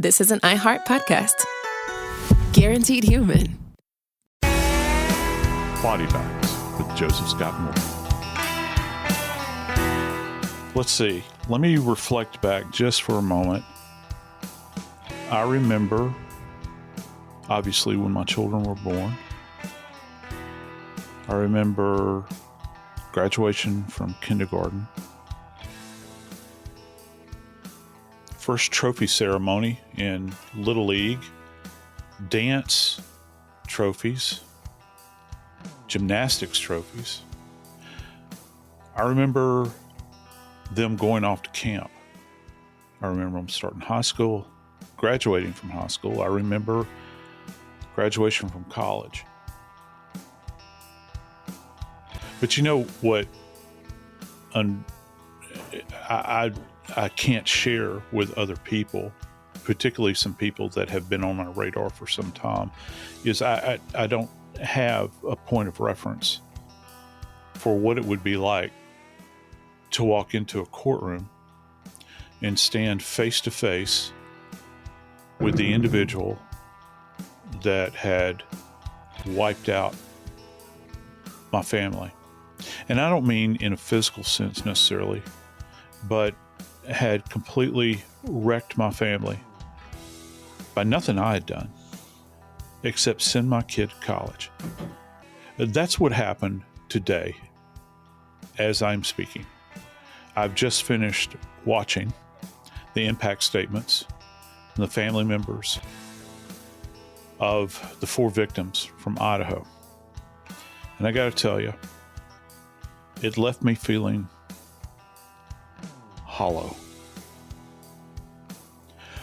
this is an iHeart podcast. Guaranteed human. Body Bags with JoScott Moore. Let's see. Let me reflect back just for a moment. I remember, obviously, when my children were born. I remember graduation from kindergarten. First trophy ceremony in Little League. Dance trophies. Gymnastics trophies. I remember them going off to camp. I remember them starting high school, graduating from high school. I remember graduation from college. But you know what I can't share with other people, particularly some people that have been on my radar for some time, is I don't have a point of reference for what it would be like to walk into a courtroom and stand face to face with the individual that had wiped out my family. And I don't mean in a physical sense necessarily, but had completely wrecked my family by nothing I had done except send my kid to college. That's what happened today as I'm speaking. I've just finished watching the impact statements from the family members of the 4 victims from Idaho. And I got to tell you, it left me feeling hollow.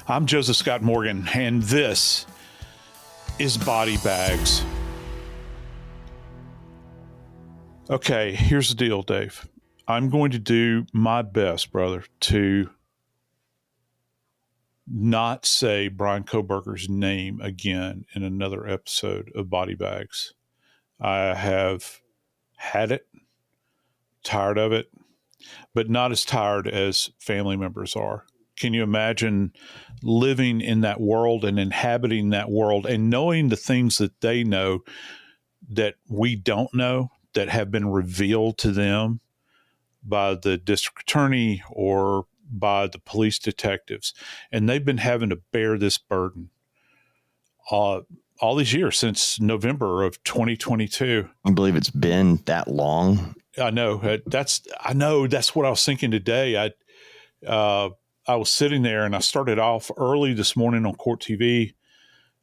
I'm JoScott Morgan, and this is Body Bags. Okay, here's the deal, Dave. I'm going to do my best, brother, to not say Bryan Kohberger's name again in another episode of Body Bags. I have had it, tired of it, but not as tired as family members are. Can you imagine living in that world and inhabiting that world and knowing the things that they know that we don't know, that have been revealed to them by the district attorney or by the police detectives, and they've been having to bear this burden all these years since November of 2022. I believe it's been that long. I know that's what I was thinking today. I was sitting there and I started off early this morning on Court TV,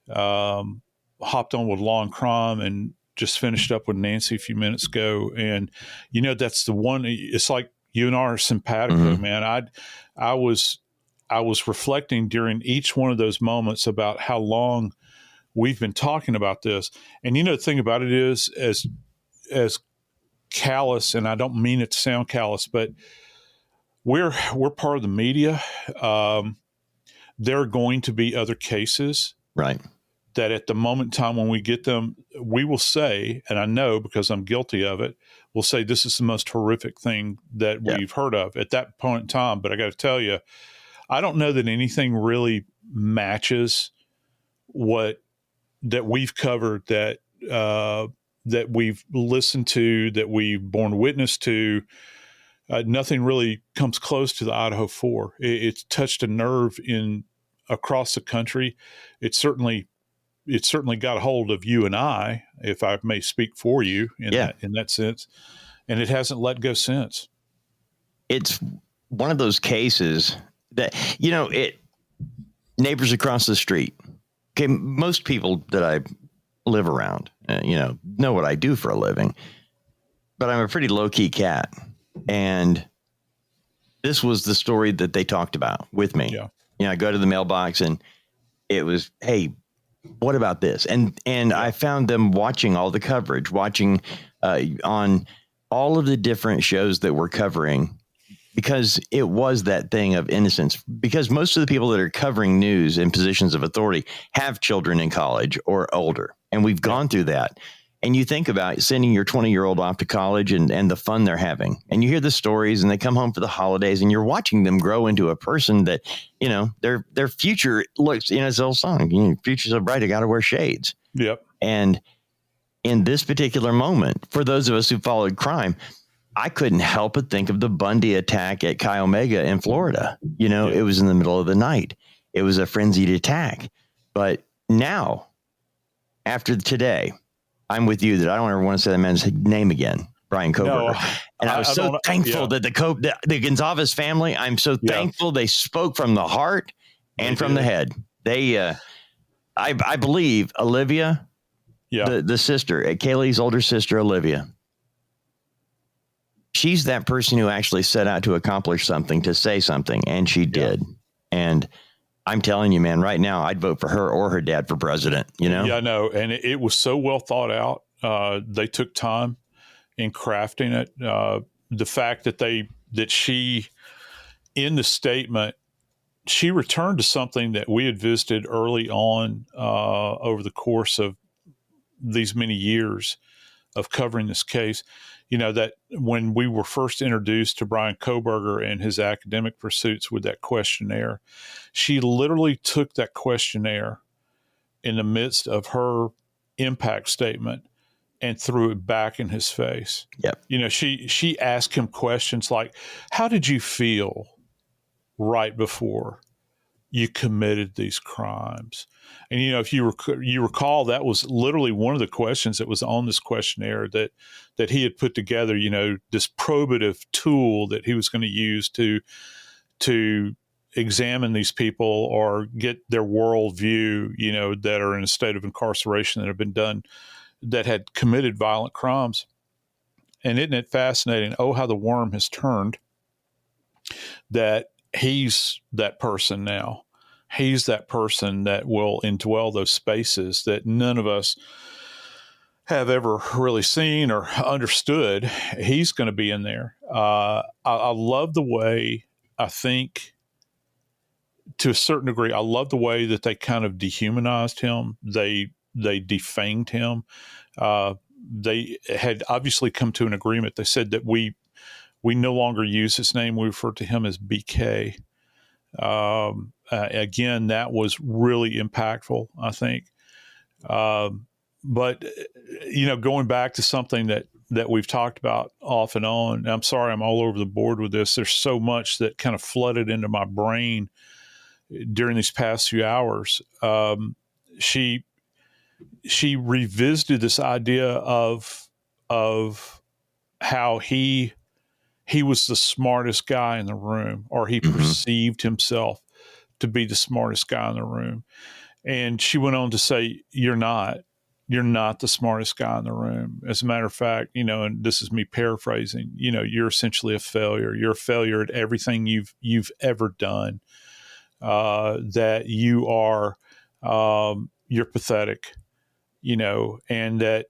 hopped on with Law and Crime and just finished up with Nancy a few minutes ago. And, you know, that's the one, it's like you and I are simpatico, man. I was reflecting during each one of those moments about how long we've been talking about this. And, you know, the thing about it is as callous, and I don't mean it to sound callous, but we're part of the media. There are going to be other cases, right, that at the moment in time when we get them, we will say, and I know because I'm guilty of it, we'll say this is the most horrific thing that we've heard of at that point in time. But I got to tell you, I don't know that anything really matches that we've covered, that we've listened to, that we've borne witness to. Nothing really comes close to the Idaho 4. It's touched a nerve across the country. It certainly got a hold of you and I, if I may speak for you in that sense, and it hasn't let go since. It's one of those cases that, you know, neighbors across the street. Okay, most people that I live around, know what I do for a living, but I'm a pretty low key cat. And this was the story that they talked about with me. Yeah. You know, I go to the mailbox and it was, hey, what about this? And I found them watching all the coverage, watching on all of the different shows that we're covering, because it was that thing of innocence. Because most of the people that are covering news in positions of authority have children in college or older. And we've gone through that. And you think about sending your 20-year-old off to college and the fun they're having. And you hear the stories and they come home for the holidays and you're watching them grow into a person that, their future looks, it's an old song, future's so bright, I got to wear shades. Yep. And in this particular moment, for those of us who followed crime, I couldn't help but think of the Bundy attack at Chi Omega in Florida. It was in the middle of the night. It was a frenzied attack. But now, after today, I'm with you that I don't ever want to say that man's name again, Bryan Kohberger. No, and I was so thankful that the Gonçalves family, I'm so thankful they spoke from the heart and from the head. They, I believe Olivia, the sister, Kaylee's older sister, Olivia, she's that person who actually set out to accomplish something, to say something, and she did. And I'm telling you, man, right now, I'd vote for her or her dad for president, Yeah, I know. And it was so well thought out. They took time in crafting it. The fact that she, in the statement, she returned to something that we had visited early on over the course of these many years of covering this case. That when we were first introduced to Bryan Kohberger and his academic pursuits with that questionnaire, she literally took that questionnaire in the midst of her impact statement and threw it back in his face. Yep. She asked him questions like, how did you feel right before you committed these crimes? And, if you recall, that was literally one of the questions that was on this questionnaire that he had put together, this probative tool that he was going to use to examine these people or get their worldview, that are in a state of incarceration that have been done, that had committed violent crimes. And isn't it fascinating? Oh, how the worm has turned, that he's that person now. He's that person that will indwell those spaces that none of us have ever really seen or understood. He's going to be in there. I love the way, I think, to a certain degree, I love the way that they kind of dehumanized him. They defanged him. They had obviously come to an agreement. They said that we no longer use his name. We refer to him as BK. Again, that was really impactful, I think. But, going back to something that we've talked about off and on, I'm sorry, I'm all over the board with this. There's so much that kind of flooded into my brain during these past few hours. She revisited this idea of how he was the smartest guy in the room, or he perceived himself to be the smartest guy in the room. And she went on to say, you're not the smartest guy in the room. As a matter of fact, and this is me paraphrasing, you're essentially a failure. You're a failure at everything you've ever done. That you are, you're pathetic, and that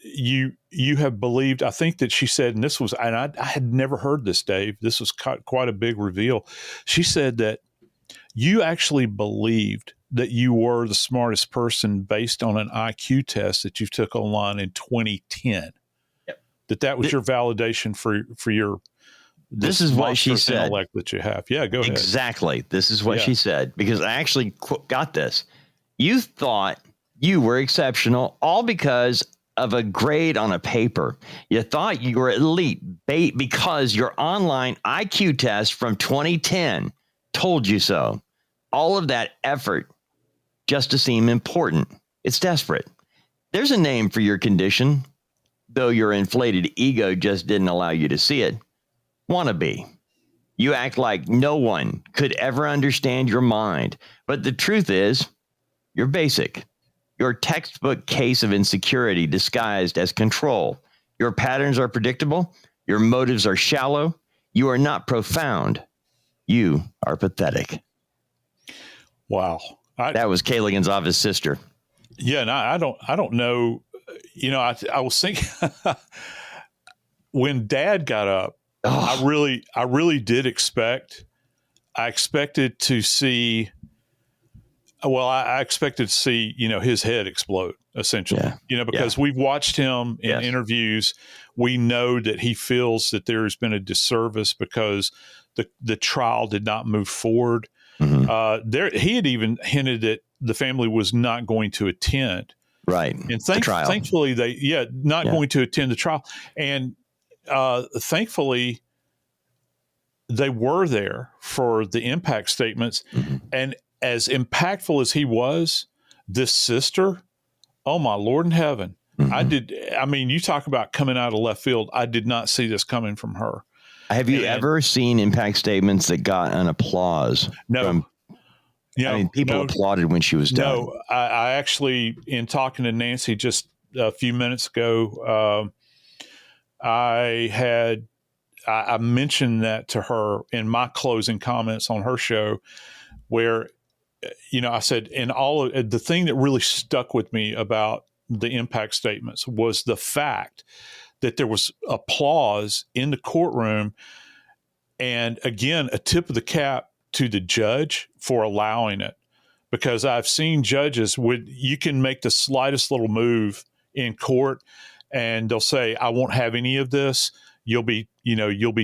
you have believed, I think that she said, and this was, and I had never heard this, Dave, this was quite a big reveal. She said that you actually believed that you were the smartest person based on an IQ test that you took online in 2010. Yep. That was your validation for your, this is what she said, intellect that you have. Yeah, go ahead. Exactly. This is what she said, because I actually got this. You thought you were exceptional all because of a grade on a paper. You thought you were elite because your online IQ test from 2010 told you so. All of that effort just to seem important. It's desperate. There's a name for your condition, though your inflated ego just didn't allow you to see it. Wannabe. You act like no one could ever understand your mind. But the truth is, you're basic. Your textbook case of insecurity disguised as control. Your patterns are predictable. Your motives are shallow. You are not profound. You are pathetic. Wow. That was Kaylee Gonçalves' sister. Yeah, and I don't know. I was thinking when Dad got up, I really did expect. I expected to see Well, I expected to see, his head explode, essentially, because we've watched him in interviews. We know that he feels that there's been a disservice because the trial did not move forward. Mm-hmm. He had even hinted that the family was not going to attend. Right. And the trial. Thankfully going to attend the trial. And thankfully they were there for the impact statements. Mm-hmm. And as impactful as he was, this sister, oh my Lord in heaven. Mm-hmm. You talk about coming out of left field. I did not see this coming from her. Have you ever seen impact statements that got an applause? No. People applauded when she was done. No, I actually, in talking to Nancy just a few minutes ago, I mentioned that to her in my closing comments on her show, where, I said, the thing that really stuck with me about the impact statements was the fact that there was applause in the courtroom. And again, a tip of the cap to the judge for allowing it, because I've seen judges you can make the slightest little move in court and they'll say, I won't have any of this. You'll be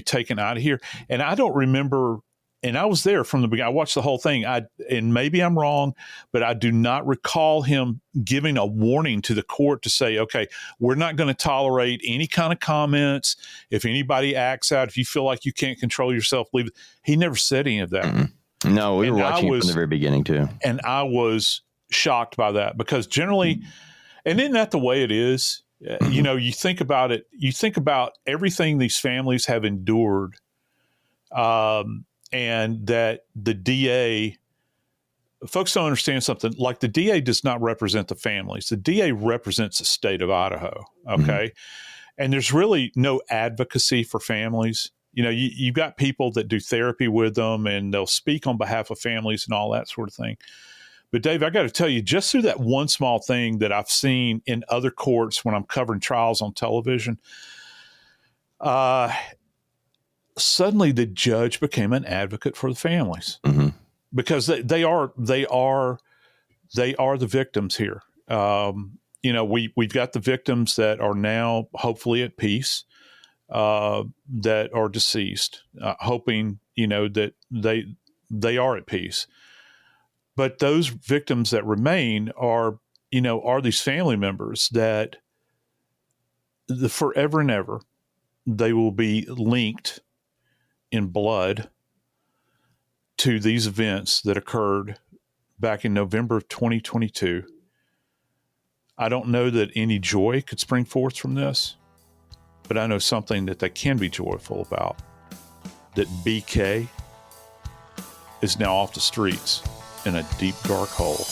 taken out of here. And I don't remember, and I was there from the beginning. I watched the whole thing. And maybe I'm wrong, but I do not recall him giving a warning to the court to say, okay, we're not going to tolerate any kind of comments. If anybody acts out, if you feel like you can't control yourself, leave it. He never said any of that. Mm-hmm. No, we were watching it from the very beginning too. And I was shocked by that, because generally, and isn't that the way it is? You think about it, you think about everything these families have endured, and that the DA, folks don't understand something, like the DA does not represent the families. The DA represents the state of Idaho. Okay. Mm-hmm. And there's really no advocacy for families. You've got people that do therapy with them and they'll speak on behalf of families and all that sort of thing. But Dave, I got to tell you, just through that one small thing that I've seen in other courts when I'm covering trials on television, suddenly the judge became an advocate for the families, because they are the victims here. We've got the victims that are now hopefully at peace, that are deceased, hoping, that they are at peace. But those victims that remain are these family members that forever and ever, they will be linked in blood to these events that occurred back in November of 2022. I don't know that any joy could spring forth from this, but I know something that they can be joyful about, that BK is now off the streets in a deep, dark hole.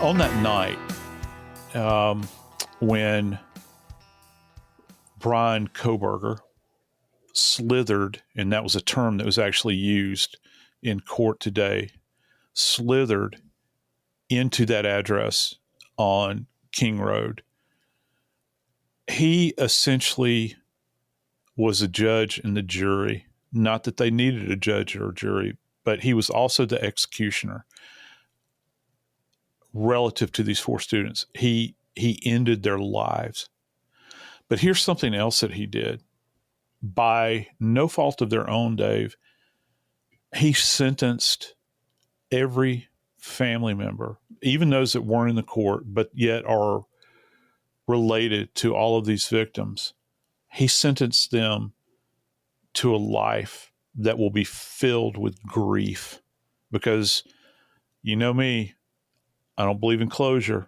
On that night, when Bryan Kohberger slithered, and that was a term that was actually used in court today, slithered into that address on King Road, he essentially was a judge and the jury. Not that they needed a judge or a jury, but he was also the executioner relative to these four students. He ended their lives. But here's something else that he did. By no fault of their own, Dave, he sentenced every family member, even those that weren't in the court, but yet are related to all of these victims. He sentenced them to a life that will be filled with grief, because you know me, I don't believe in closure,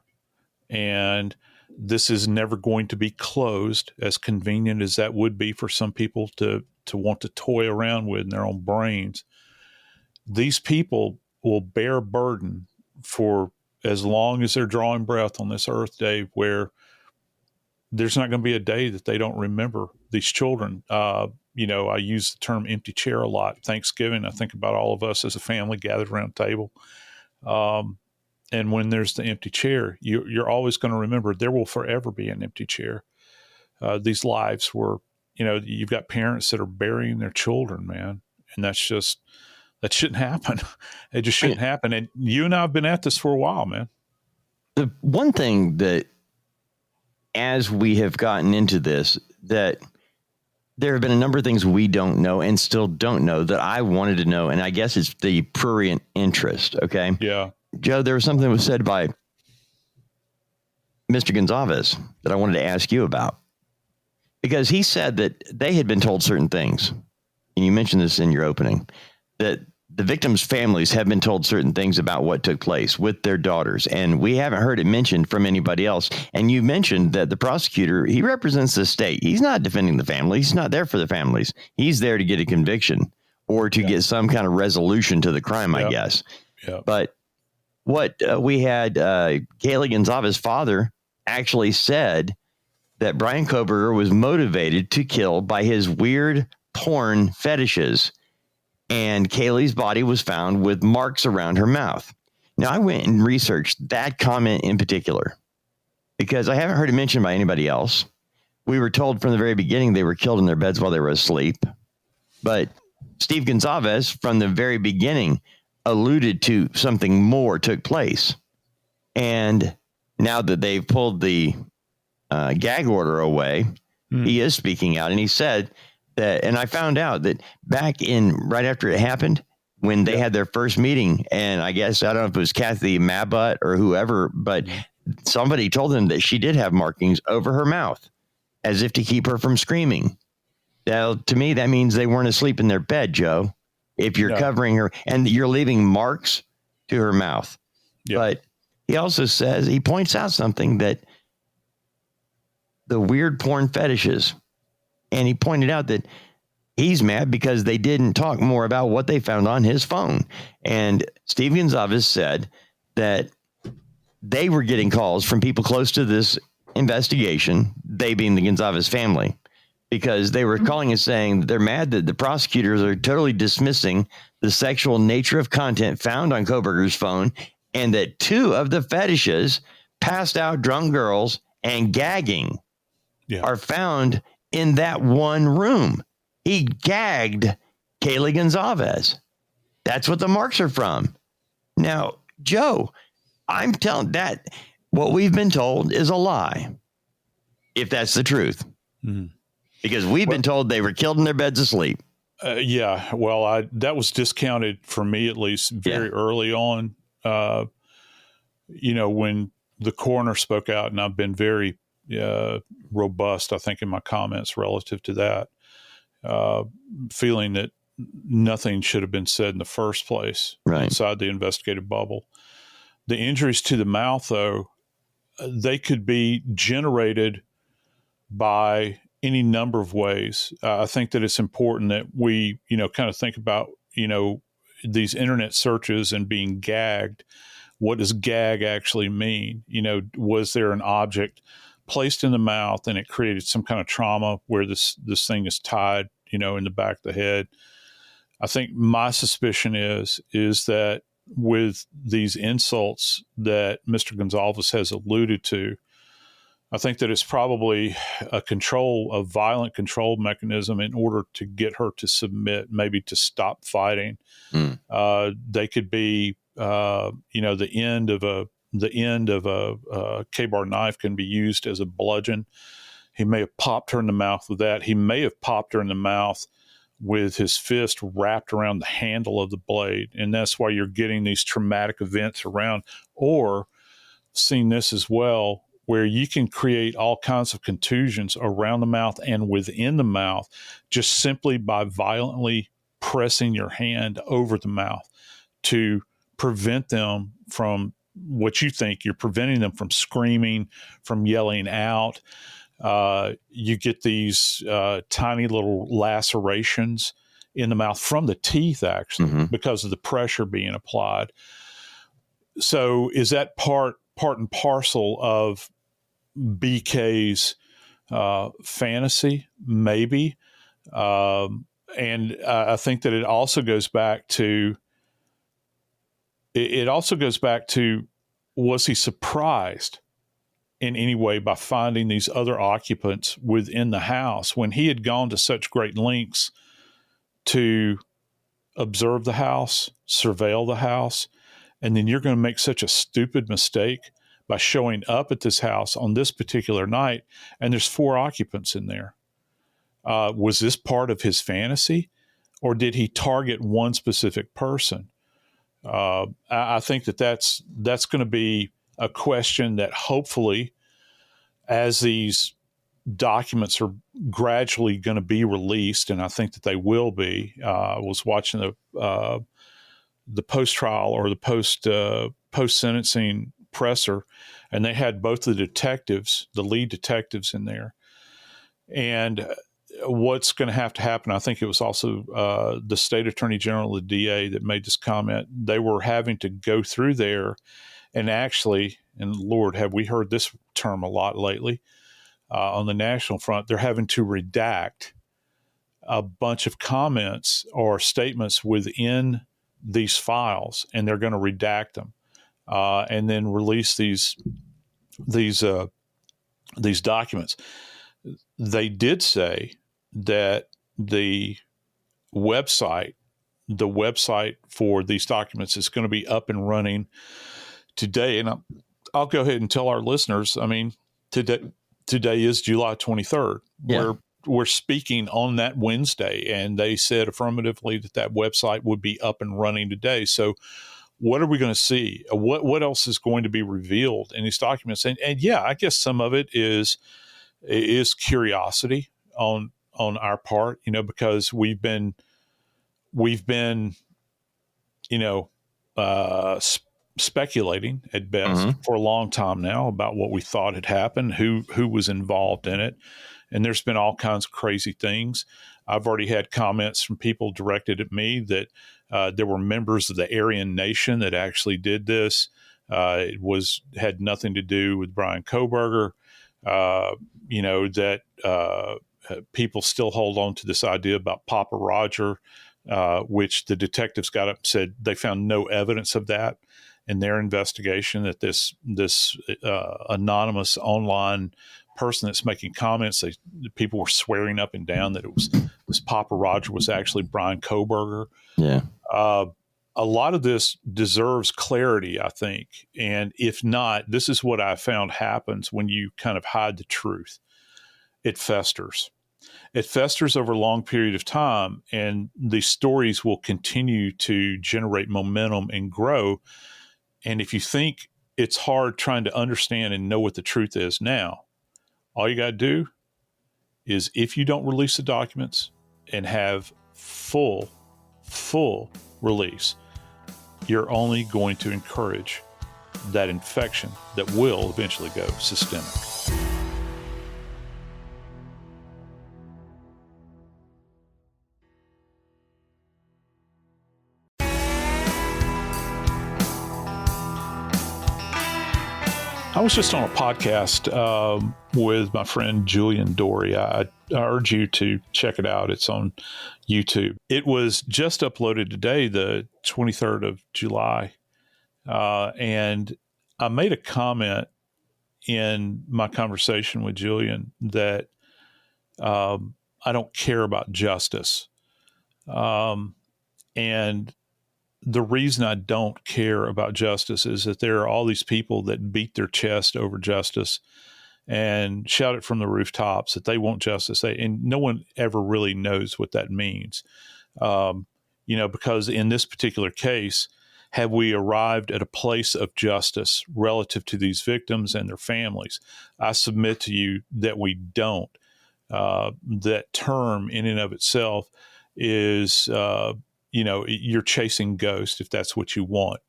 and this is never going to be closed, as convenient as that would be for some people to want to toy around with in their own brains. These people will bear burden for as long as they're drawing breath on this earth, Dave, where there's not going to be a day that they don't remember these children. I use the term empty chair a lot. Thanksgiving, I think about all of us as a family gathered around a table. And when there's the empty chair, you're always going to remember there will forever be an empty chair. These lives were, you've got parents that are burying their children, man. And that shouldn't happen. It just shouldn't happen. And you and I have been at this for a while, man. The one thing that, as we have gotten into this, that there have been a number of things we don't know and still don't know that I wanted to know. And I guess it's the prurient interest. Okay. Yeah. Joe, there was something that was said by Mr. Gonçalves that I wanted to ask you about, because he said that they had been told certain things. And you mentioned this in your opening, that the victims' families have been told certain things about what took place with their daughters. And we haven't heard it mentioned from anybody else. And you mentioned that the prosecutor, he represents the state. He's not defending the family. He's not there for the families. He's there to get a conviction or to get some kind of resolution to the crime, I guess. Yeah. But what we had, Kaylee Gonçalves' father actually said that Bryan Kohberger was motivated to kill by his weird porn fetishes. And Kaylee's body was found with marks around her mouth. Now, I went and researched that comment in particular because I haven't heard it mentioned by anybody else. We were told from the very beginning they were killed in their beds while they were asleep. But Steve Gonçalves, from the very beginning, alluded to something more took place. And now that they've pulled the gag order away, he is speaking out. And he said that, and I found out that back in right after it happened, when they had their first meeting, and I guess, I don't know if it was Kathy Mabbutt or whoever, but somebody told them that she did have markings over her mouth as if to keep her from screaming. Now, to me, that means they weren't asleep in their bed, Joe. If you're covering her and you're leaving marks to her mouth. Yeah. But he also says, he points out something, that the weird porn fetishes. And he pointed out that he's mad because they didn't talk more about what they found on his phone. And Steve Gonçalves said that they were getting calls from people close to this investigation, they being the Gonçalves family, because they were calling and saying they're mad that the prosecutors are totally dismissing the sexual nature of content found on Kohberger's phone, and that 2 of the fetishes, passed out drunk girls and gagging, are found in that one room. He gagged Kaylee Gonçalves. That's what the marks are from. Now, Joe, I'm telling that what we've been told is a lie, if that's the truth. Mm-hmm. Because we've been told they were killed in their beds asleep. Yeah. Well, that was discounted for me, at least very early on. When the coroner spoke out, and I've been very robust, I think, in my comments relative to that, feeling that nothing should have been said in the first place inside the investigative bubble. The injuries to the mouth, though, they could be generated by any number of ways. I think that it's important that we, kind of think about, these internet searches and being gagged. What does gag actually mean? Was there an object placed in the mouth and it created some kind of trauma where this thing is tied, in the back of the head? I think my suspicion is that with these insults that Mr. Gonçalves has alluded to, I think that it's probably a violent control mechanism in order to get her to submit, maybe to stop fighting. They could be, the end of a K-bar knife can be used as a bludgeon. He may have popped her in the mouth with that. He may have popped her in the mouth with his fist wrapped around the handle of the blade. And that's why you're getting these traumatic events around, or seen this as well, where you can create all kinds of contusions around the mouth and within the mouth just simply by violently pressing your hand over the mouth to prevent them from what you think you're preventing them from screaming, from yelling out. You get these tiny little lacerations in the mouth from the teeth, actually, because of the pressure being applied. So is that part and parcel of BK's fantasy? Maybe. And I think that it also goes back to was he surprised in any way by finding these other occupants within the house when he had gone to such great lengths to observe the house, surveil the house, and then you're going to make such a stupid mistake by showing up at this house on this particular night, and there's 4 occupants in there. Was this part of his fantasy, or did he target one specific person? I think that's going to be a question that hopefully, as these documents are gradually going to be released, and I think that they will be. I was watching the post-trial or the post-sentencing presser, and they had both the lead detectives in there. And what's going to have to happen, I think it was also the state attorney general, the DA, that made this comment. They were having to go through there and actually, and Lord, have we heard this term a lot lately, on the national front, they're having to redact a bunch of comments or statements within these files, and they're going to redact them and then release these documents. They did say that the website for these documents is going to be up and running today. And I'll go ahead and tell our listeners, I mean, today is July 23rd. Yeah. We're speaking on that Wednesday, and they said affirmatively that website would be up and running today. So what are we going to see? What else is going to be revealed in these documents? And yeah, I guess some of it is curiosity on our part, because we've been, speculating at best for a long time now about what we thought had happened, who was involved in it. And there's been all kinds of crazy things. I've already had comments from people directed at me that there were members of the Aryan Nation that actually did this. It had nothing to do with Bryan Kohberger. That people still hold on to this idea about Papa Roger, which the detectives got up and said they found no evidence of that in their investigation, that this anonymous online person that's making comments, people were swearing up and down that it was this Papa Roger was actually Bryan Kohberger. Yeah. A lot of this deserves clarity, I think. And if not, this is what I found happens when you kind of hide the truth. It festers. It festers over a long period of time, and these stories will continue to generate momentum and grow. And if you think it's hard trying to understand and know what the truth is now, all you got to do is, if you don't release the documents and have full release, you're only going to encourage that infection that will eventually go systemic. I was just on a podcast with my friend Julian Dory. I urge you to check it out. It's on YouTube. It was just uploaded today, the 23rd of July. And I made a comment in my conversation with Julian that I don't care about justice. And the reason I don't care about justice is that there are all these people that beat their chest over justice and shout it from the rooftops that they want justice. And no one ever really knows what that means. Because in this particular case, have we arrived at a place of justice relative to these victims and their families? I submit to you that we don't. That term in and of itself is, you're chasing ghosts if that's what you want.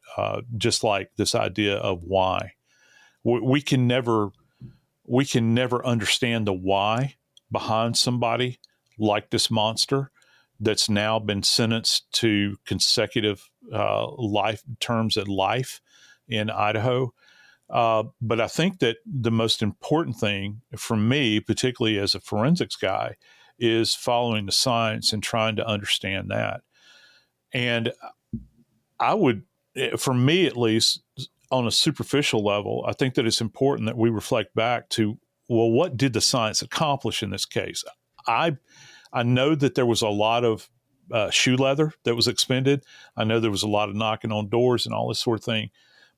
Just like this idea of why. We can never understand the why behind somebody like this monster that's now been sentenced to consecutive life terms at life in Idaho. But I think that the most important thing for me, particularly as a forensics guy, is following the science and trying to understand that. And I would, for me at least, on a superficial level, I think that it's important that we reflect back to, well, what did the science accomplish in this case? I know that there was a lot of shoe leather that was expended. I know there was a lot of knocking on doors and all this sort of thing.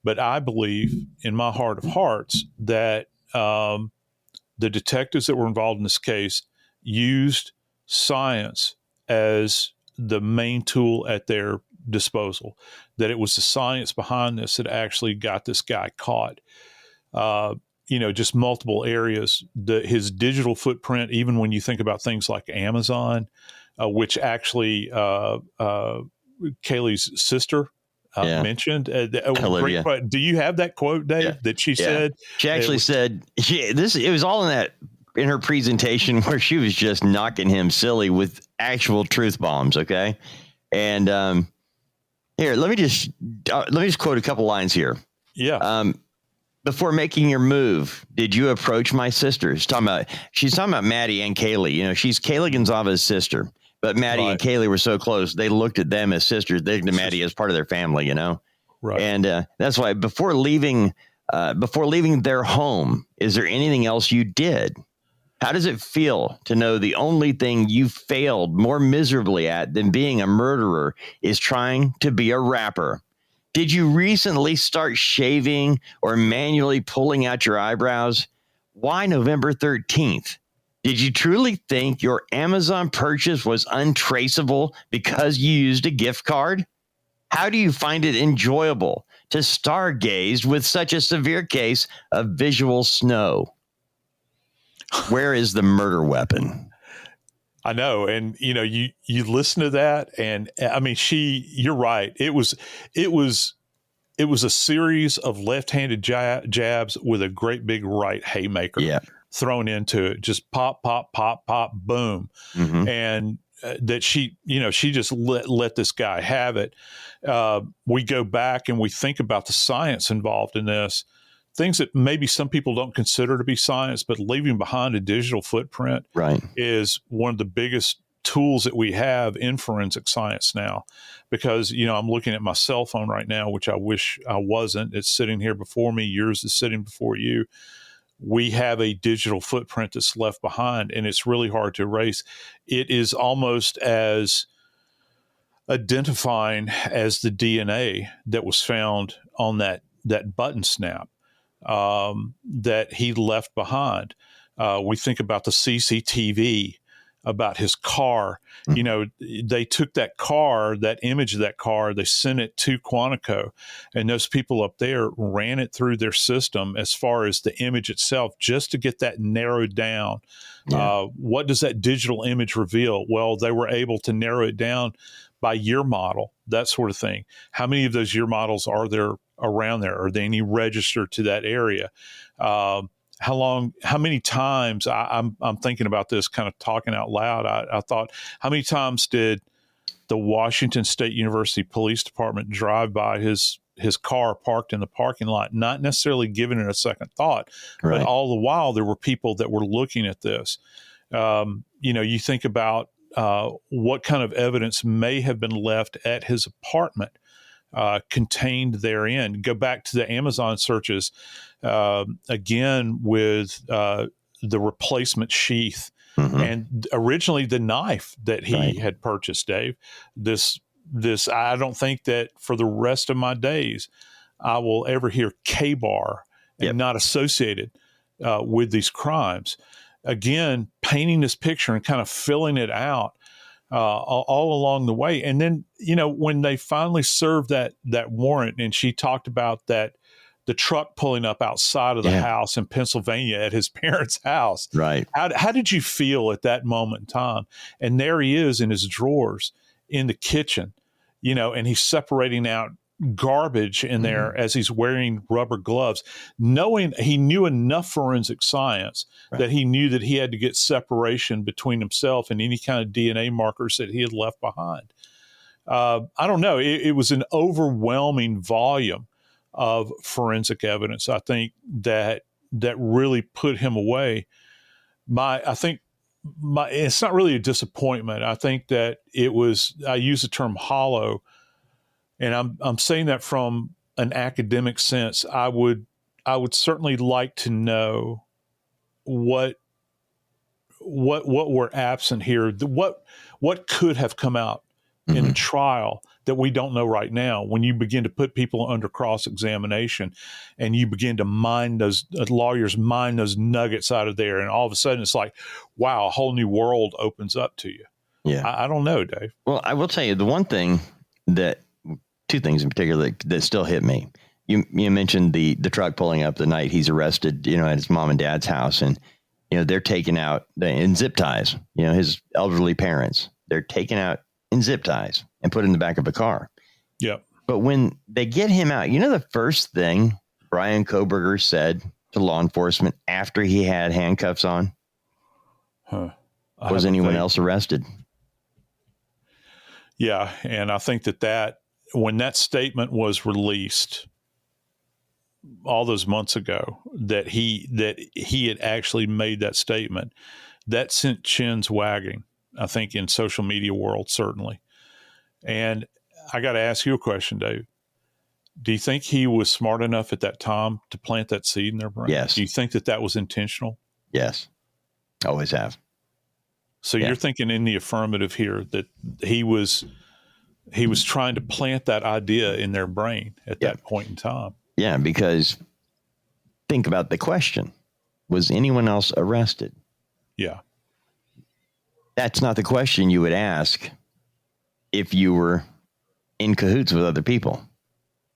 But I believe in my heart of hearts that the detectives that were involved in this case used science as the main tool at their disposal, that it was the science behind this that actually got this guy caught. Just multiple areas, his digital footprint, even when you think about things like Amazon, which actually Kaylee's sister mentioned. Olivia. Do you have that quote, Dave, that she said? She actually said, it was all in her presentation where she was just knocking him silly with actual truth bombs. Okay. And here, let me just quote a couple lines here. Yeah. Before making your move, did you approach my sister? She's talking about Maddie and Kaylee. She's Kaylee Gonçalves' sister, but Maddie and Kaylee were so close. They looked at them as sisters. They looked at Maddie as part of their family, Right. And that's why before leaving their home, is there anything else you did? How does it feel to know the only thing you failed more miserably at than being a murderer is trying to be a rapper? Did you recently start shaving or manually pulling out your eyebrows? Why November 13th? Did you truly think your Amazon purchase was untraceable because you used a gift card? How do you find it enjoyable to stargaze with such a severe case of visual snow? Where is the murder weapon? I know. And, you listen to that, and I mean, you're right. It was a series of left-handed jabs with a great big right haymaker thrown into it. Just pop, pop, pop, pop, boom. Mm-hmm. And that she just let this guy have it. We go back and we think about the science involved in this. Things that maybe some people don't consider to be science, but leaving behind a digital footprint is one of the biggest tools that we have in forensic science now. Because, I'm looking at my cell phone right now, which I wish I wasn't. It's sitting here before me. Yours is sitting before you. We have a digital footprint that's left behind, and it's really hard to erase. It is almost as identifying as the DNA that was found on that button snap that he left behind. We think about the CCTV, about his car. They took that image of that car, they sent it to Quantico, and those people up there ran it through their system as far as the image itself, just to get that narrowed down. Yeah. What does that digital image reveal? Well, they were able to narrow it down by year model, that sort of thing. How many of those year models are there around there? Are they any registered to that area? How many times I'm thinking about this, kind of talking out loud. I thought, how many times did the Washington State University Police Department drive by his car parked in the parking lot, not necessarily giving it a second thought, but all the while there were people that were looking at this. You think about what kind of evidence may have been left at his apartment contained therein. Go back to the Amazon searches again with the replacement sheath, and originally the knife that he had purchased, Dave. This I don't think that for the rest of my days I will ever hear K-bar and not associated with these crimes. Again, painting this picture and kind of filling it out all along the way. And then, when they finally served that warrant, and she talked about the truck pulling up outside of the house in Pennsylvania at his parents' house. Right. How did you feel at that moment in time? And there he is in his drawers in the kitchen, and he's separating out garbage in there as he's wearing rubber gloves, knowing he knew enough forensic science that he knew that he had to get separation between himself and any kind of DNA markers that he had left behind. I don't know. It was an overwhelming volume of forensic evidence, I think, that really put him away. It's not really a disappointment. I think that I use the term hollow, and I'm saying that from an academic sense, I would certainly like to know what were absent here. What could have come out in a trial that we don't know right now, when you begin to put people under cross-examination and you begin to lawyers mine those nuggets out of there, and all of a sudden it's like, wow, a whole new world opens up to you. Yeah. I don't know, Dave. Well, I will tell you two things in particular that still hit me. You mentioned the truck pulling up the night he's arrested, at his mom and dad's house, and they're taken out in zip ties. His elderly parents, they're taken out in zip ties and put in the back of a car. Yep. But when they get him out, the first thing Bryan Kohberger said to law enforcement after he had handcuffs on? Was anyone else arrested? Yeah, and I think that when that statement was released all those months ago, that he had actually made that statement, that sent chins wagging, I think, in social media world, certainly. And I got to ask you a question, Dave. Do you think he was smart enough at that time to plant that seed in their brain? Yes. Do you think that was intentional? Yes. Always have. So you're thinking in the affirmative here that he was trying to plant that idea in their brain at that point in time. Yeah, because think about the question. Was anyone else arrested? Yeah. That's not the question you would ask if you were in cahoots with other people.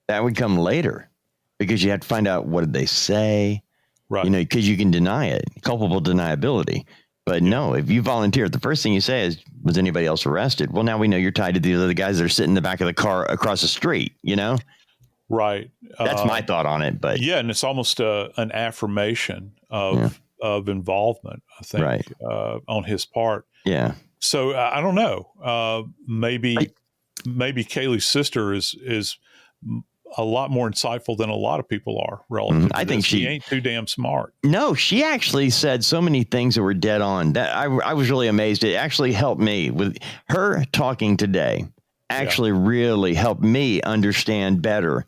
That would come later, because you have to find out, what did they say? Right. Because you can deny it, culpable deniability. But no, if you volunteer, the first thing you say is, was anybody else arrested? Well, now we know you're tied to the other guys that are sitting in the back of the car across the street, Right. That's my thought on it. But yeah, and it's almost an affirmation of involvement, I think, right. On his part. Yeah. So I don't know. Maybe Kaylee's sister is a lot more insightful than a lot of people are relative to I think she ain't too damn smart. No, she actually said so many things that were dead on that I was really amazed. It actually helped me with her talking today. Actually really helped me understand better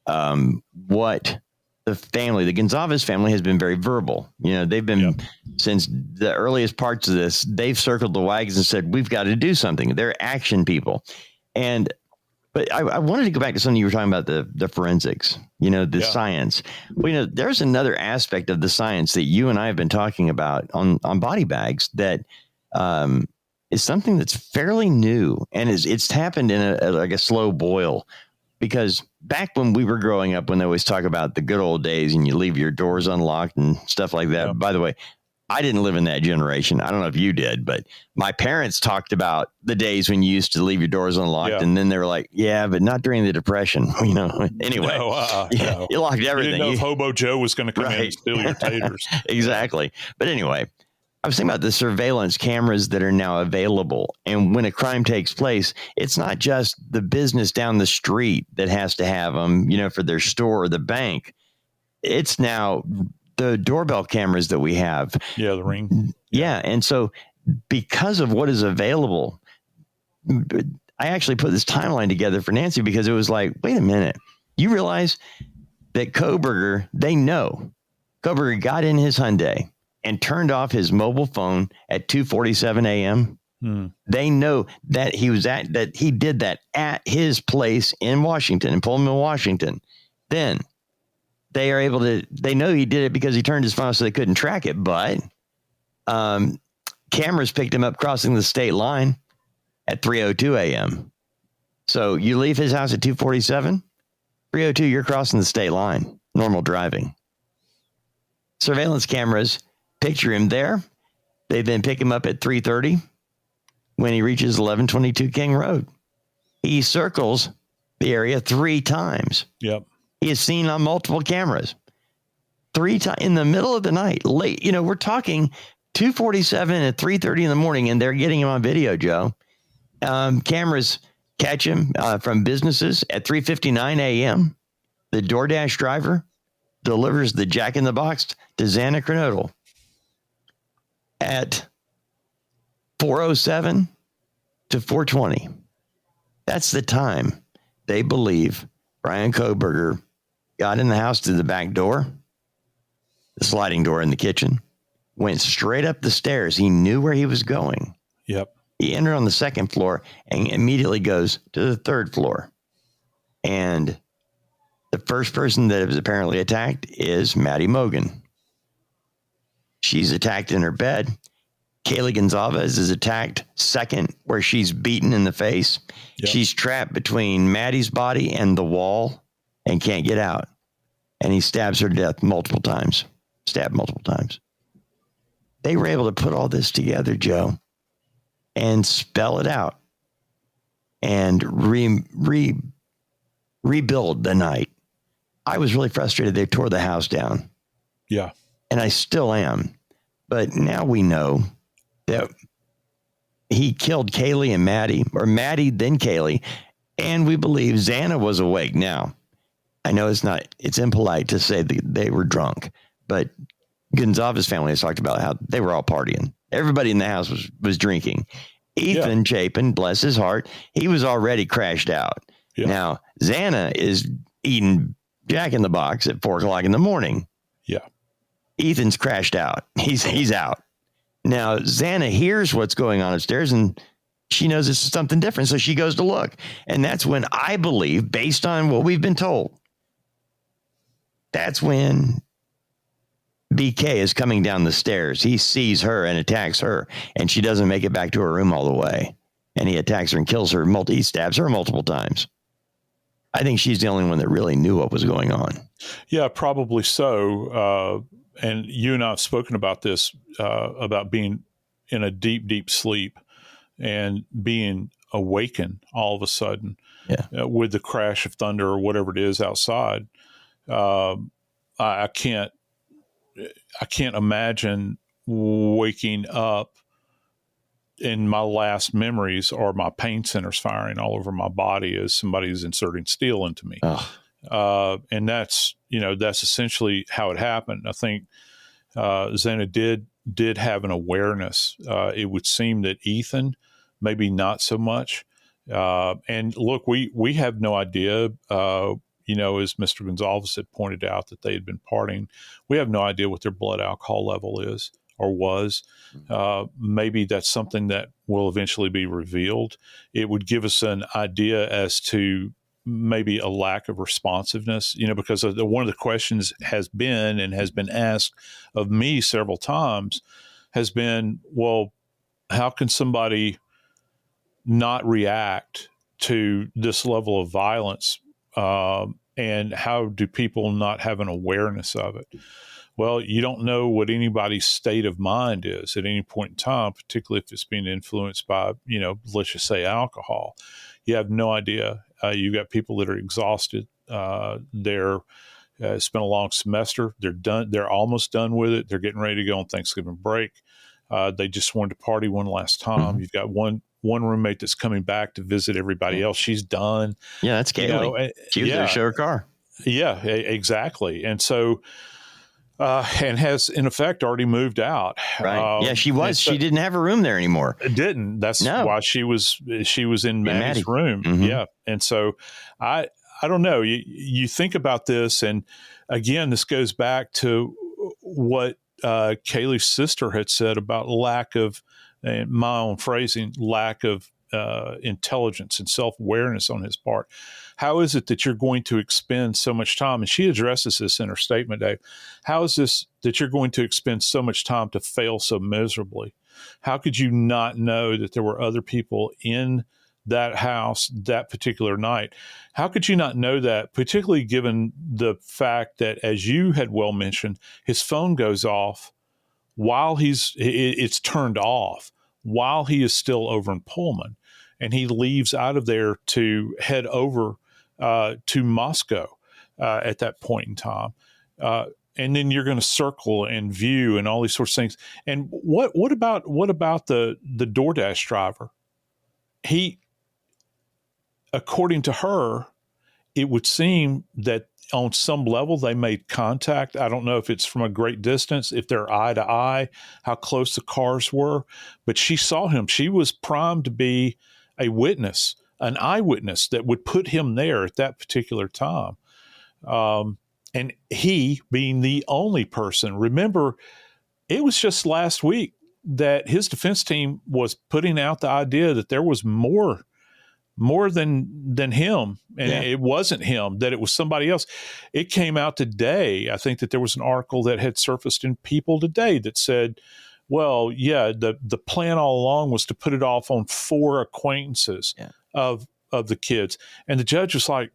what the Gonçalves family has been very verbal. They've been since the earliest parts of this, they've circled the wagons and said, we've got to do something. They're action people. But I wanted to go back to something you were talking about, the forensics, the science. Well, there's another aspect of the science that you and I have been talking about on body bags that is something that's fairly new, and it's happened in a slow boil. Because back when we were growing up, when they always talk about the good old days and you leave your doors unlocked and stuff like that. Yeah. By the way, I didn't live in that generation. I don't know if you did, but my parents talked about the days when you used to leave your doors unlocked. And then they were like, yeah, but not during the Depression, Anyway, no. You locked everything. You didn't know if Hobo Joe was going to come in and steal your taters. Exactly. But anyway, I was thinking about the surveillance cameras that are now available. And when a crime takes place, it's not just the business down the street that has to have them, for their store or the bank. It's now the doorbell cameras that we have. Yeah, the Ring. Yeah. And so because of what is available, I actually put this timeline together for Nancy, because it was like, wait a minute. You realize that Kohberger got in his Hyundai and turned off his mobile phone at 2:47 a.m. They know that he did that at his place in Washington, in Pullman, Washington. Then they know he did it because he turned his phone so they couldn't track it. But cameras picked him up crossing the state line at 3:02 a.m. So you leave his house at 2:47, 3:02, you're crossing the state line, normal driving. Surveillance cameras picture him there. They then pick him up at 3:30 when he reaches 1122 King Road. He circles the area 3 times. Yep. He is seen on multiple cameras 3 times in the middle of the night, late. We're talking 2:47 at 3:30 in the morning, and they're getting him on video, Joe. Cameras catch him from businesses at 3:59 a.m. The DoorDash driver delivers the Jack in the Box to Xana Kernodle at 4:07 to 4:20. That's the time they believe Bryan Kohberger got in the house to the back door, the sliding door in the kitchen, went straight up the stairs. He knew where he was going. Yep. He entered on the second floor and immediately goes to the third floor. And the first person that was apparently attacked is Maddie Mogan. She's attacked in her bed. Kaylee Gonçalves is attacked second, where she's beaten in the face. Yep. She's trapped between Maddie's body and the wall and can't get out. And he stabs her to death multiple times. They were able to put all this together, Joe, and spell it out and rebuild the night. I was really frustrated. They tore the house down. Yeah. And I still am. But now we know that he killed Kaylee and Maddie, or Maddie, then Kaylee. And we believe Xana was awake. Now, I know it's impolite to say that they were drunk, but Gonçalves family has talked about how they were all partying. Everybody in the house was drinking. Ethan Chapin, bless his heart, he was already crashed out. Yeah. Now, Xana is eating Jack in the Box at 4:00 in the morning. Yeah. Ethan's crashed out. He's out. Now, Xana hears what's going on upstairs, and she knows it's something different, so she goes to look. And that's when I believe, based on what we've been told, that's when BK is coming down the stairs. He sees her and attacks her, and she doesn't make it back to her room all the way. And he attacks her and kills her. He stabs her multiple times. I think she's the only one that really knew what was going on. Yeah, probably so. And you and I have spoken about this, about being in a deep, deep sleep and being awakened all of a sudden with the crash of thunder or whatever it is outside. I can't imagine waking up and my last memories are my pain centers firing all over my body as somebody is inserting steel into me. And that's essentially how it happened. I think Xana did have an awareness. It would seem that Ethan, maybe not so much. And look, we have no idea, as Mr. Gonçalves had pointed out, that they had been partying. We have no idea what their blood alcohol level is or was. Maybe that's something that will eventually be revealed. It would give us an idea as to maybe a lack of responsiveness, because one of the questions has been asked of me several times has been, well, how can somebody not react to this level of violence? And how do people not have an awareness of it? Well, you don't know what anybody's state of mind is at any point in time, particularly if it's being influenced by, let's just say alcohol. You have no idea. You've got people that are exhausted. They're spent a long semester. They're done. They're almost done with it. They're getting ready to go on Thanksgiving break. They just wanted to party one last time. Mm-hmm. You've got one roommate that's coming back to visit everybody else. She's done. Yeah, that's Kaylee. She was there to show her car. Yeah, exactly. And so, and has in effect already moved out. Right. Yeah, she was. She didn't have a room there anymore. Didn't. That's why she was in Maddie's room. Mm-hmm. Yeah. And so I don't know. You think about this, and again, this goes back to what Kaylee's sister had said about lack of, in my own phrasing, lack of intelligence and self-awareness on his part. How is it that you're going to expend so much time? And she addresses this in her statement, Dave. How is this that you're going to expend so much time to fail so miserably? How could you not know that there were other people in that house that particular night? How could you not know that, particularly given the fact that, as you had well mentioned, his phone goes off while it's turned off while he is still over in Pullman, and he leaves out of there to head over to Moscow at that point in time. And then you're going to circle and view and all these sorts of things. And what about the DoorDash driver? He, according to her, it would seem that on some level they made contact. I don't know if it's from a great distance, if they're eye to eye, how close the cars were, but she saw him. She was primed to be a witness an eyewitness that would put him there at that particular time. And he being the only person. Remember, it was just last week that his defense team was putting out the idea that there was more than him, and it wasn't him, that it was somebody else. It came out today. I think that there was an article that had surfaced in People today that said, well, yeah, the plan all along was to put it off on 4 acquaintances of the kids. And the judge was like,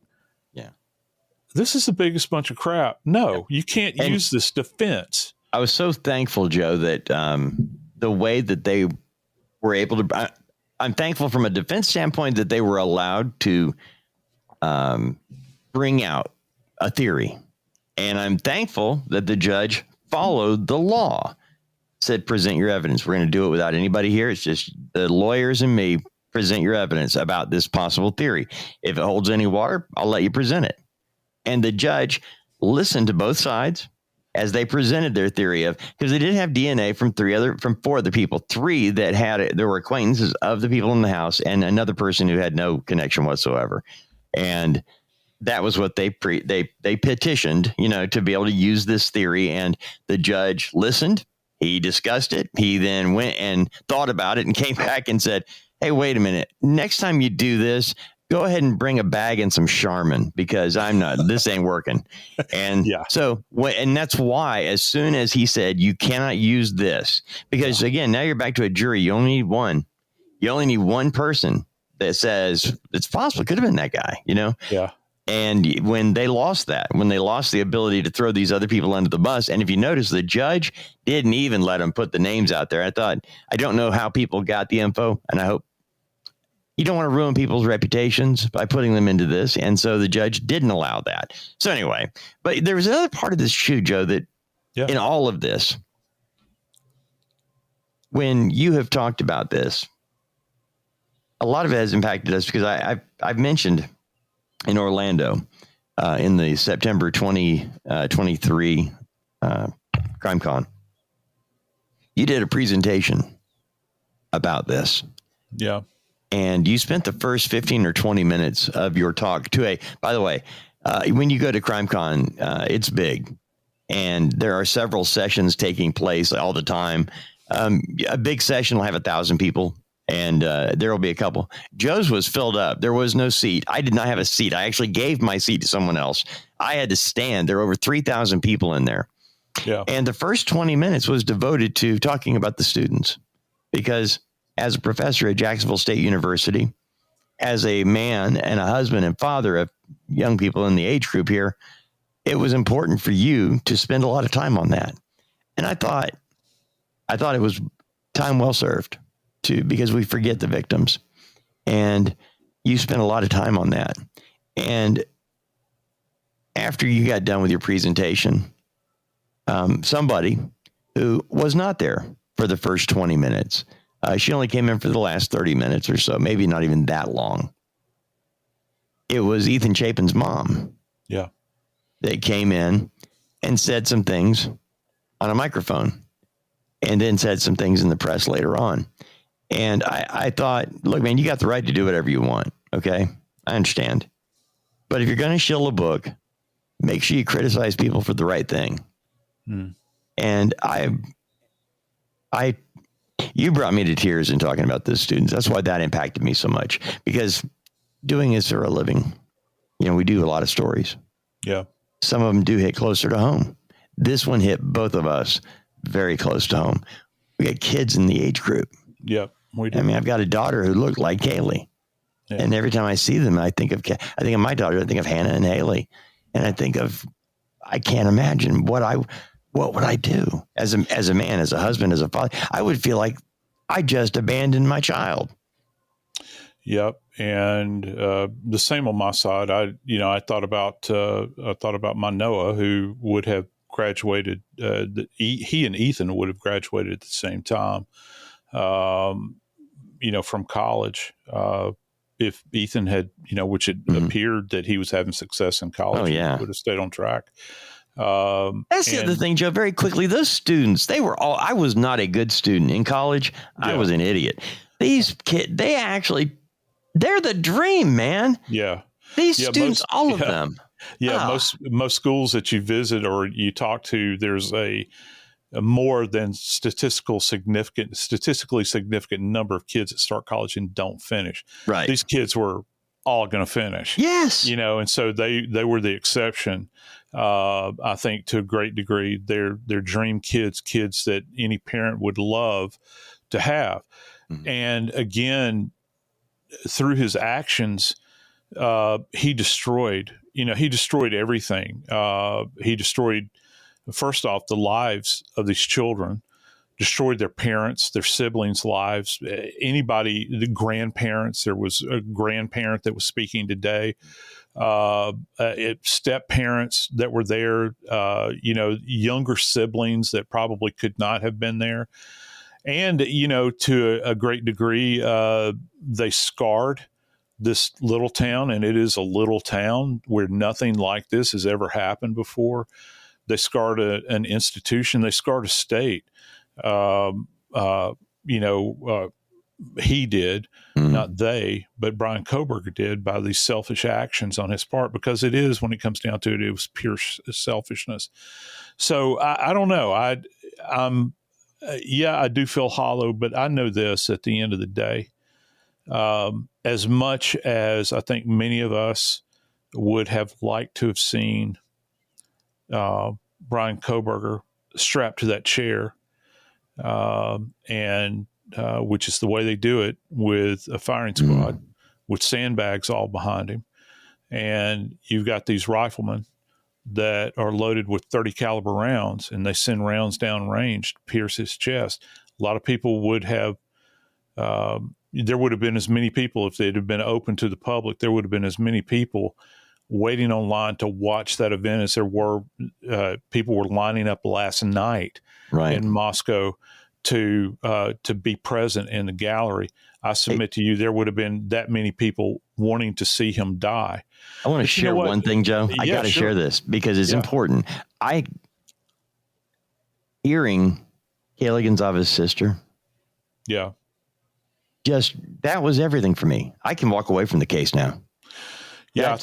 this is the biggest bunch of crap. No, you can't use this defense. I was so thankful, Joe, that the way that they were able to, I'm thankful from a defense standpoint that they were allowed to bring out a theory. And I'm thankful that the judge followed the law, said, present your evidence. We're going to do it without anybody here. It's just the lawyers and me. Present your evidence about this possible theory. If it holds any water, I'll let you present it. And the judge listened to both sides as they presented their theory of, because they did have DNA from 4 other people, 3 that had it. There were acquaintances of the people in the house and another person who had no connection whatsoever. And that was what they petitioned, to be able to use this theory. And the judge listened. He discussed it. He then went and thought about it and came back and said, hey, wait a minute. Next time you do this, go ahead and bring a bag and some Charmin, because this ain't working. And and that's why, as soon as he said, you cannot use this, because again, now you're back to a jury. You only need one. You only need one person that says it's possible. It could have been that guy, Yeah. And when they lost the ability to throw these other people under the bus, and if you notice, the judge didn't even let them put the names out there. I don't know how people got the info, and I hope you don't want to ruin people's reputations by putting them into this. And so the judge didn't allow that. So anyway, but there was another part of this shoe, Joe, that in all of this, when you have talked about this, a lot of it has impacted us, because I've mentioned in Orlando in the September 2023 CrimeCon, you did a presentation about this. Yeah. And you spent the first 15 or 20 minutes of your talk by the way, when you go to CrimeCon, it's big. And there are several sessions taking place all the time. A big session will have 1,000 people, and there will be a couple. Joe's was filled up. There was no seat. I did not have a seat. I actually gave my seat to someone else. I had to stand. There were over 3,000 people in there. Yeah. And the first 20 minutes was devoted to talking about the students, because as a professor at Jacksonville State University, as a man and a husband and father of young people in the age group here, it was important for you to spend a lot of time on that. And I thought it was time well served, because we forget the victims. And you spent a lot of time on that. And after you got done with your presentation, somebody who was not there for the first 20 minutes, she only came in for the last 30 minutes or so, maybe not even that long. It was Ethan Chapin's mom. Yeah. That came in and said some things on a microphone, and then said some things in the press later on. And I thought, look, man, you got the right to do whatever you want. Okay. I understand. But if you're going to shill a book, make sure you criticize people for the right thing. And you brought me to tears in talking about those students. That's why that impacted me so much, because doing this for a living, we do a lot of stories. Yeah. Some of them do hit closer to home. This one hit both of us very close to home. We got kids in the age group. Yeah, we do. I mean, I've got a daughter who looked like Kaylee. Yeah. And every time I see them, I think of my daughter. I think of Hannah and Haley. And I can't imagine what would I do as a man, as a husband, as a father. I would feel like I just abandoned my child. Yep. And the same on my side. I thought about my Noah, who would have graduated. He and Ethan would have graduated at the same time, from college. If Ethan had, which it appeared that he was having success in college, he would have stayed on track. That's the other thing, Joe, very quickly. Those students, I was not a good student in college. Yeah. I was an idiot. These kids, they actually They're the dream, man. Yeah. These students, all of them. Yeah. Most schools that you visit or you talk to, there's a more than statistically significant number of kids that start college and don't finish. Right. These kids were all going to finish. Yes. And so they were the exception. I think to a great degree, they're dream kids that any parent would love to have. Mm-hmm. And again, through his actions, he destroyed everything. He destroyed, first off, the lives of these children, destroyed their parents, their siblings' lives, the grandparents. There was a grandparent that was speaking today, step parents that were there, younger siblings that probably could not have been there. And, to a great degree, they scarred this little town, and it is a little town where nothing like this has ever happened before. They scarred an institution. They scarred a state. He did, not they, but Bryan Kohberger did by these selfish actions on his part, because it is, when it comes down to it, it was pure selfishness. So I don't know. I do feel hollow, but I know this at the end of the day, as much as I think many of us would have liked to have seen Bryan Kohberger strapped to that chair, which is the way they do it with a firing squad, with sandbags all behind him. And you've got these riflemen that are loaded with 30 caliber rounds, and they send rounds down range to pierce his chest. A lot of people would have, there would have been as many people, if it had been open to the public, there would have been as many people waiting online to watch that event as there were people were lining up last night in Moscow to be present in the gallery. I submit to you, there would have been that many people wanting to see him die. I want to share one thing, Joe. I got to share this because it's important. Hearing Kaylee Gonçalves' sister. Yeah. Just, that was everything for me. I can walk away from the case now. Yeah,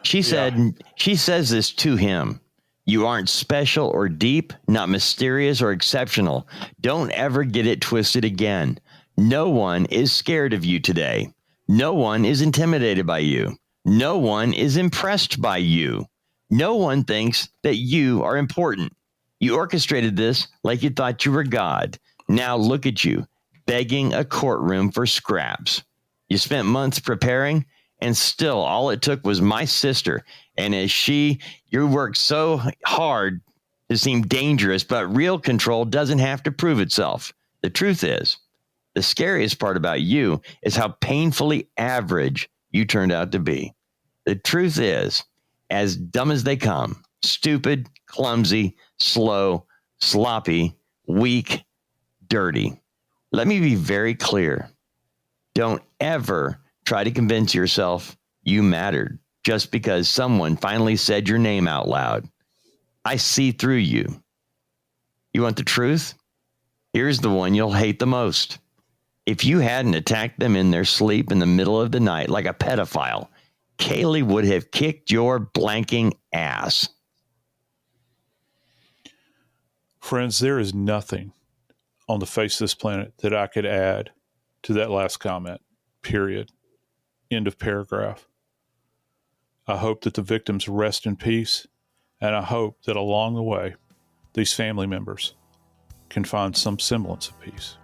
She says this to him. You aren't special or deep, not mysterious or exceptional. Don't ever get it twisted again. No one is scared of you today. No one is intimidated by you. No one is impressed by you. No one thinks that you are important. You orchestrated this like you thought you were God. Now look at you, begging a courtroom for scraps. You spent months preparing, and still all it took was my sister. And you worked so hard to seem dangerous, but real control doesn't have to prove itself. The truth is, the scariest part about you is how painfully average you turned out to be. The truth is, as dumb as they come, stupid, clumsy, slow, sloppy, weak, dirty. Let me be very clear. Don't ever try to convince yourself you mattered just because someone finally said your name out loud. I see through you. You want the truth? Here's the one you'll hate the most. If you hadn't attacked them in their sleep in the middle of the night like a pedophile, Kaylee would have kicked your blanking ass. Friends, there is nothing on the face of this planet that I could add to that last comment, period. End of paragraph. I hope that the victims rest in peace, and I hope that along the way, these family members can find some semblance of peace.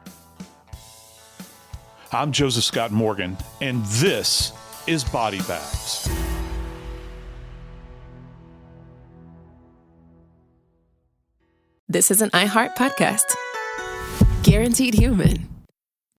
I'm JoScott Morgan, and this is Body Bags. This is an iHeart podcast. Guaranteed human.